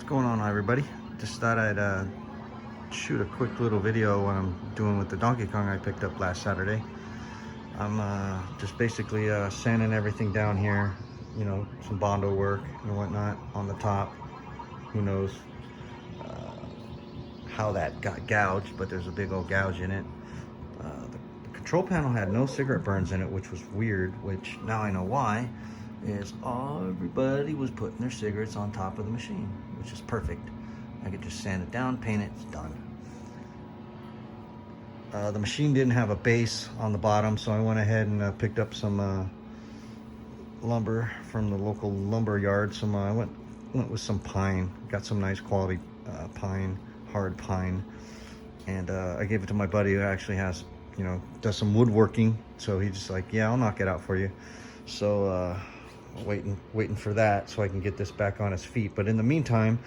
Going on, everybody? Just thought I'd shoot a quick little video what I'm doing with the Donkey Kong I picked up last Saturday. I'm just basically sanding everything down here, you know, some Bondo work and whatnot on the top. Who knows how that got gouged, but there's a big old gouge in it. The control panel had no cigarette burns in it, which was weird, which now I know why. Is everybody was putting their cigarettes on top of the machine, which is perfect. I could just sand it down, paint it, it's done. The machine didn't have a base on the bottom, so I went ahead and picked up some lumber from the local lumber yard. I went with some pine, got some nice quality pine, hard pine, and I gave it to my buddy who actually has, you know, does some woodworking. So he's just like, yeah, I'll knock it out for you. So waiting for that so I can get this back on its feet. But in the meantime,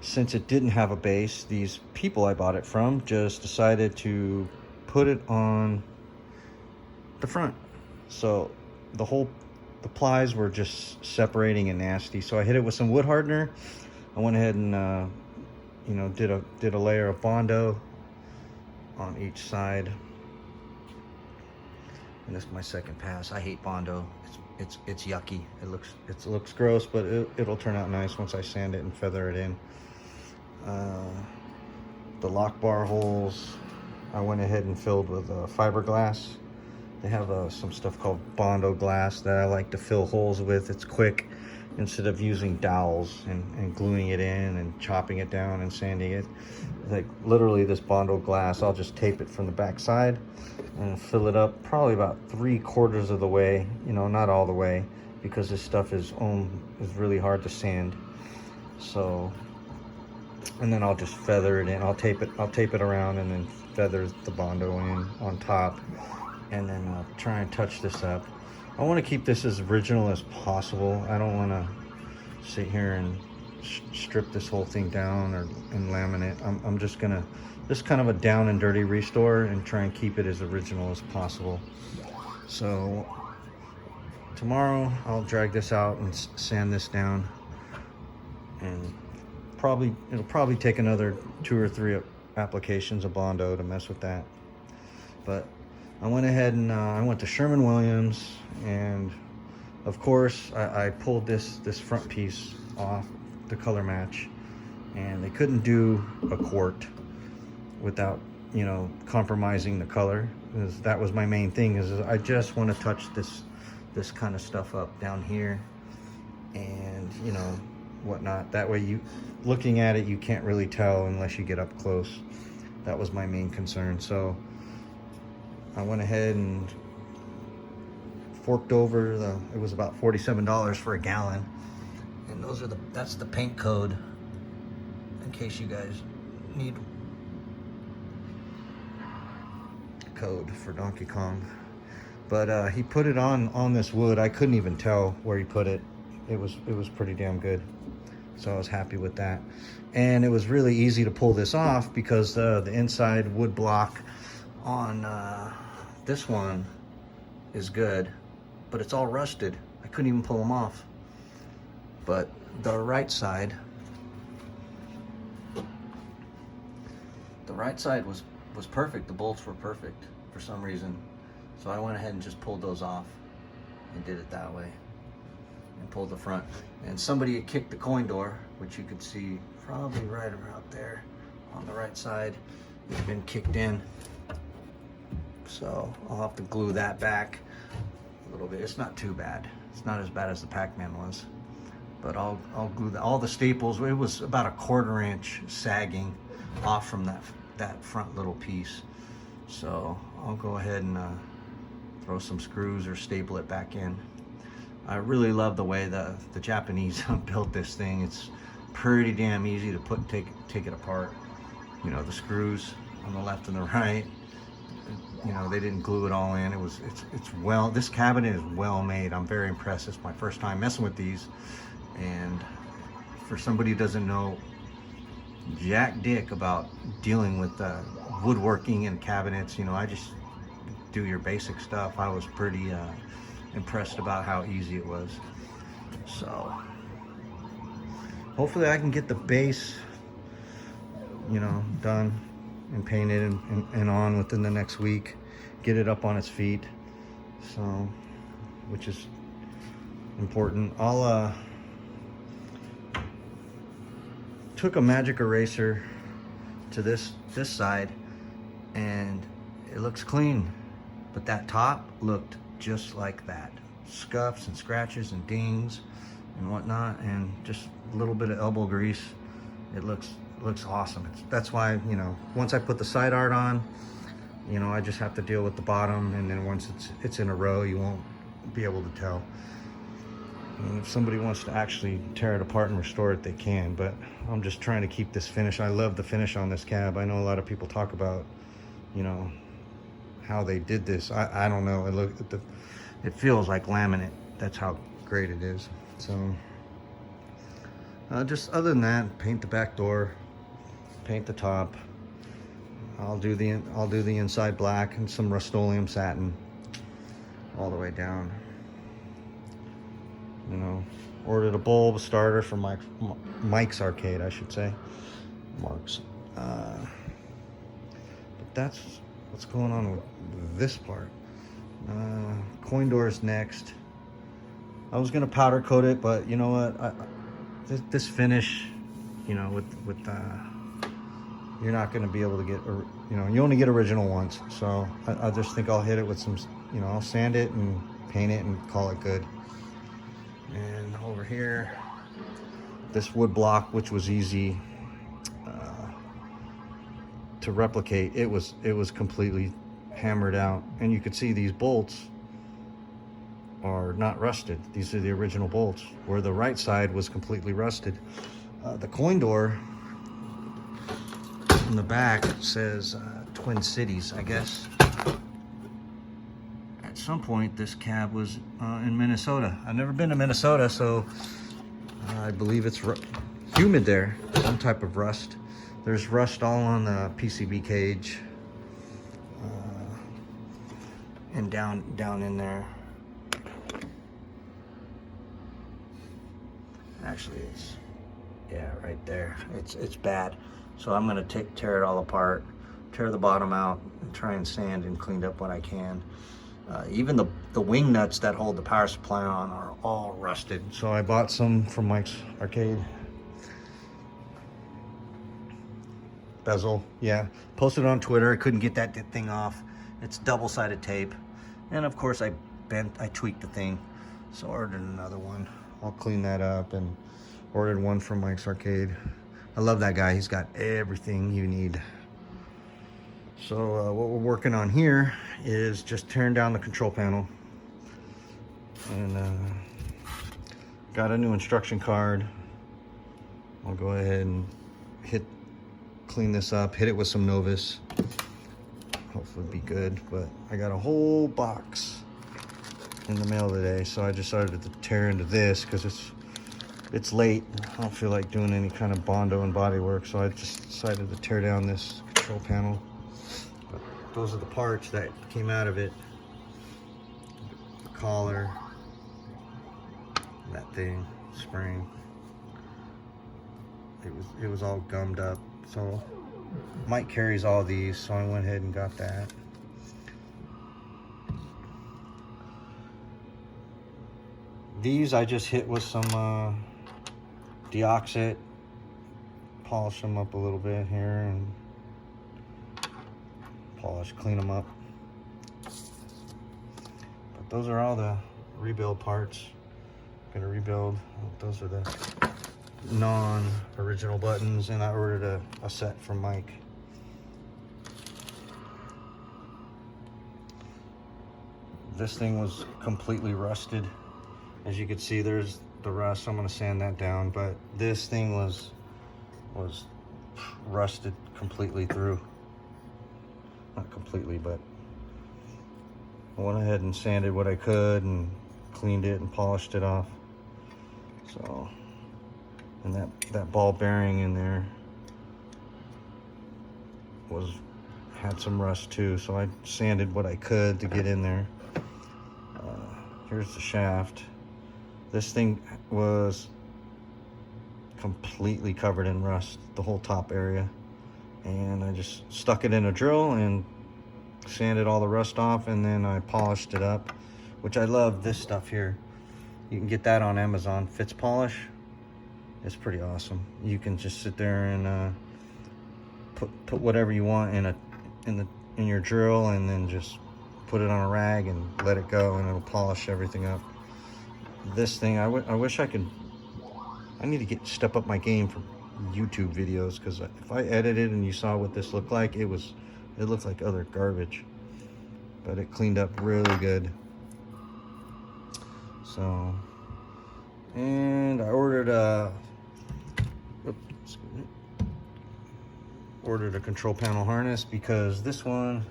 since it didn't have a base, these people I bought it from just decided to put it on the front. So the plies were just separating and nasty. So I hit it with some wood hardener. I went ahead and you know, did a layer of Bondo on each side. And this is my second pass. I hate Bondo. It's yucky. It looks gross, but it'll turn out nice once I sand it and feather it in. The lock bar holes, I went ahead and filled with fiberglass. They have some stuff called Bondo glass that I like to fill holes with. It's quick, instead of using dowels and gluing it in and chopping it down and sanding it. Like literally this Bondo glass, I'll just tape it from the back side and fill it up probably about 3/4 of the way, you know, not all the way, because this stuff is really hard to sand. So, and then I'll just feather it in. I'll tape it around and then feather the Bondo in on top, and then I'll try and touch this up. I want to keep this as original as possible. I don't want to sit here and strip this whole thing down and laminate. I'm just gonna, just kind of a down and dirty restore and try and keep it as original as possible. So tomorrow I'll drag this out and sand this down, and it'll probably take another 2 or 3 applications of Bondo to mess with that. But I went ahead and I went to Sherwin-Williams, and of course I pulled this front piece off the color match, and they couldn't do a quart without, you know, compromising the color. That was my main thing, is I just want to touch this kind of stuff up down here and, you know, whatnot. That way, you looking at it, you can't really tell unless you get up close. That was my main concern. So I went ahead and forked over it was about $47 for a gallon, and that's the paint code, in case you guys need code for Donkey Kong. But he put it on this wood. I couldn't even tell where he put it. It was pretty damn good, so I was happy with that. And it was really easy to pull this off because the inside wood block on this one is good, but it's all rusted. I couldn't even pull them off. But the right side was perfect. The bolts were perfect for some reason, so I went ahead and just pulled those off and did it that way, and pulled the front. And somebody had kicked the coin door, which you could see probably right about there on the right side. It's been kicked in, so I'll have to glue that back a little bit. It's not too bad. It's not as bad as the Pac-Man was, but I'll glue all the staples. It was about a 1/4 inch sagging off from that front little piece. So I'll go ahead and throw some screws or staple it back in. I really love the way the Japanese built this thing. It's pretty damn easy to take it apart. You know, the screws on the left and the right, you know, they didn't glue it all in. This cabinet is well made. I'm very impressed. It's my first time messing with these, and for somebody who doesn't know jack dick about dealing with woodworking and cabinets, you know, I just do your basic stuff. I was pretty impressed about how easy it was. So hopefully I can get the base, you know, done and painted and on within the next week. Get it up on its feet. So, which is important. I'll took a magic eraser to this side and it looks clean, but that top looked just like that. Scuffs and scratches and dings and whatnot, and just a little bit of elbow grease. It looks awesome. That's why, you know, once I put the side art on, you know, I just have to deal with the bottom, and then once it's in a row, you won't be able to tell. And if somebody wants to actually tear it apart and restore it, they can, but I'm just trying to keep this finish. I love the finish on this cab. I know a lot of people talk about, you know, how they did this. I don't know. It feels like laminate. That's how great it is. So just other than that, paint the back door, paint the top. I'll do the inside black and some Rust-Oleum satin all the way down. You know, ordered a bulb starter from Mike's Arcade, I should say. Mark's. But that's what's going on with this part. Coin doors next. I was gonna powder coat it, but you know what? This finish, you know, with you're not gonna be able to get, you know, you only get original once. So I just think I'll hit it with some, you know, I'll sand it and paint it and call it good. And over here, this wood block, which was easy to replicate, it was completely hammered out, and you could see these bolts are not rusted. These are the original bolts, where the right side was completely rusted. The coin door in the back says Twin Cities. I guess at some point this cab was in Minnesota. I've never been to Minnesota, so I believe it's humid there, some type of rust. There's rust all on the PCB cage and down in there. Actually, it's, yeah, right there. It's bad. So I'm gonna tear it all apart, tear the bottom out, and try and sand and clean up what I can. Even the wing nuts that hold the power supply on are all rusted. So I bought some from Mike's Arcade. Bezel, yeah. Posted it on Twitter. I couldn't get that thing off. It's double-sided tape. And of course I tweaked the thing. So I ordered another one. I'll clean that up, and ordered one from Mike's Arcade. I love that guy. He's got everything you need. So what we're working on here is just tearing down the control panel. And got a new instruction card. I'll go ahead and clean this up, hit it with some Novus. Hopefully it'll be good, but I got a whole box in the mail today, so I decided to tear into this because it's late. I don't feel like doing any kind of Bondo and body work, so I just decided to tear down this control panel. But those are the parts that came out of it. The collar, that thing, spring. It was all gummed up. So Mike carries all these, so I went ahead and got that. These I just hit with some deoxit, polish them up a little bit here, and clean them up. But those are all the rebuild parts. Gonna rebuild. Those are the non-original buttons, and I ordered a set from Mike. This thing was completely rusted. As you can see, there's the rust. I'm gonna sand that down, but this thing was rusted completely through. Not completely, but I went ahead and sanded what I could and cleaned it and polished it off. So, and that ball bearing in there had some rust too, so I sanded what I could to get in there. Here's the shaft. This thing was completely covered in rust, the whole top area. And I just stuck it in a drill and sanded all the rust off, and then I polished it up, which I love this stuff here. You can get that on Amazon, Fitz Polish. It's pretty awesome. You can just sit there and put whatever you want in your drill, and then just put it on a rag and let it go, and it'll polish everything up. This thing, I wish I could. I need to step up my game for YouTube videos, because if I edited and you saw what this looked like, it looked like other garbage, but it cleaned up really good. So, and I ordered a control panel harness, because this one,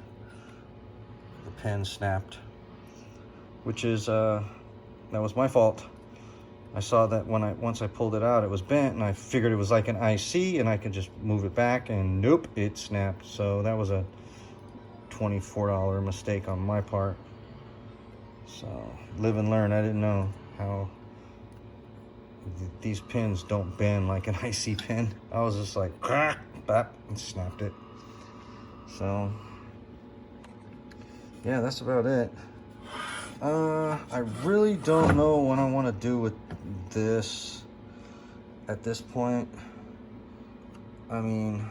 the pen snapped, which is that was my fault. I saw that once I pulled it out, it was bent, and I figured it was like an IC and I could just move it back, and nope, it snapped. So that was a $24 mistake on my part. So live and learn. I didn't know how these pins don't bend like an IC pin. I was just like, crack, bap, and snapped it. So yeah, that's about it. I really don't know what I want to do with this at this point. I mean,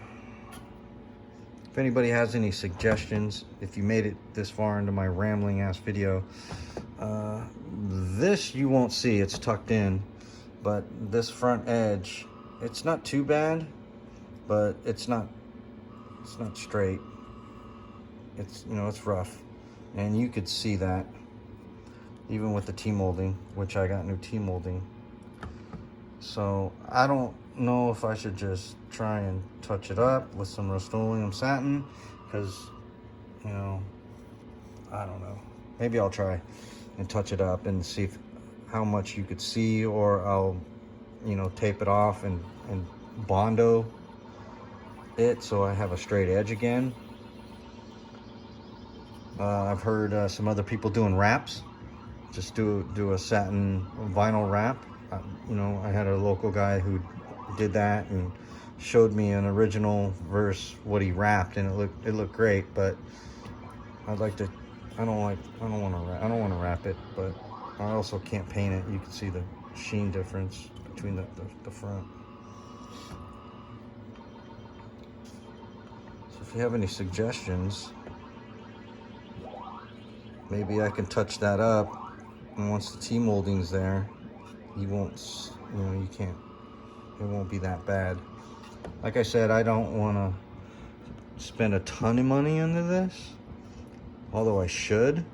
if anybody has any suggestions, if you made it this far into my rambling ass video, this you won't see, it's tucked in, but this front edge, it's not too bad, but it's not straight. It's, you know, it's rough, and you could see that even with the T-molding, which I got new T-molding. So I don't know if I should just try and touch it up with some Rust-Oleum satin, because, you know, I don't know. Maybe I'll try and touch it up and see how much you could see, or I'll, you know, tape it off and Bondo it so I have a straight edge again. I've heard some other people doing wraps. Just do a satin vinyl wrap. You know, I had a local guy who did that and showed me an original versus what he wrapped, and it looked great. But I'd like to. I don't want to wrap it, but I also can't paint it. You can see the sheen difference between the front. So if you have any suggestions, maybe I can touch that up. And once the T-molding's there, you won't, you know, you can't, it won't be that bad. Like I said, I don't want to spend a ton of money into this, although I should.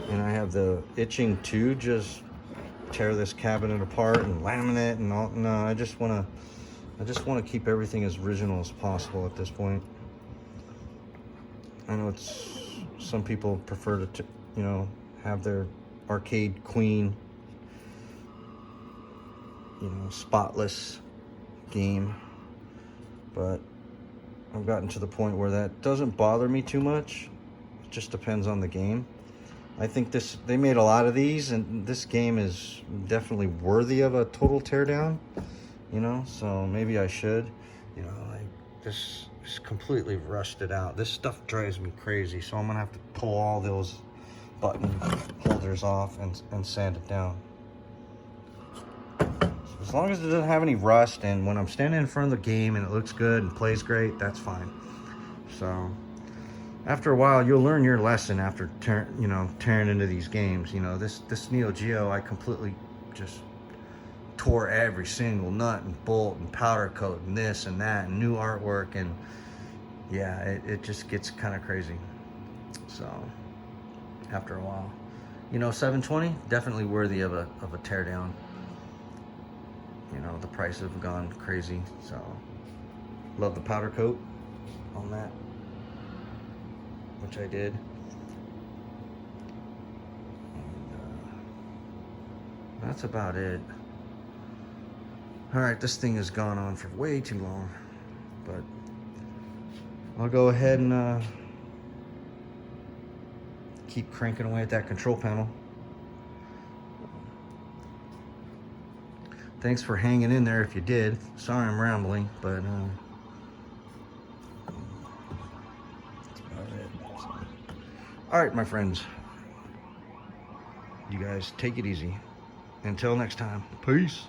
And I have the itching to just tear this cabinet apart and laminate and all. No, I just want to keep everything as original as possible at this point. I know some people prefer to, you know, have their arcade queen, you know, spotless game, but I've gotten to the point where that doesn't bother me too much. It just depends on the game. I think they made a lot of these, and this game is definitely worthy of a total teardown, you know, so maybe I should. You know, like this is completely rusted out. This stuff drives me crazy, so I'm gonna have to pull all those button holders off and sand it down. So as long as it doesn't have any rust, and when I'm standing in front of the game and it looks good and plays great, that's fine. So after a while, you'll learn your lesson after tearing into these games. You know, this Neo Geo, I completely just tore every single nut and bolt and powder coat and this and that and new artwork, and yeah, it just gets kind of crazy. So after a while, you know, 720 definitely worthy of a teardown. You know, the prices have gone crazy, so love the powder coat on that, which I did. And that's about it. All right, this thing has gone on for way too long, but I'll go ahead and keep cranking away at that control panel. Thanks for hanging in there if you did. Sorry I'm rambling, but that's about it. So, all right, my friends. You guys take it easy. Until next time, peace.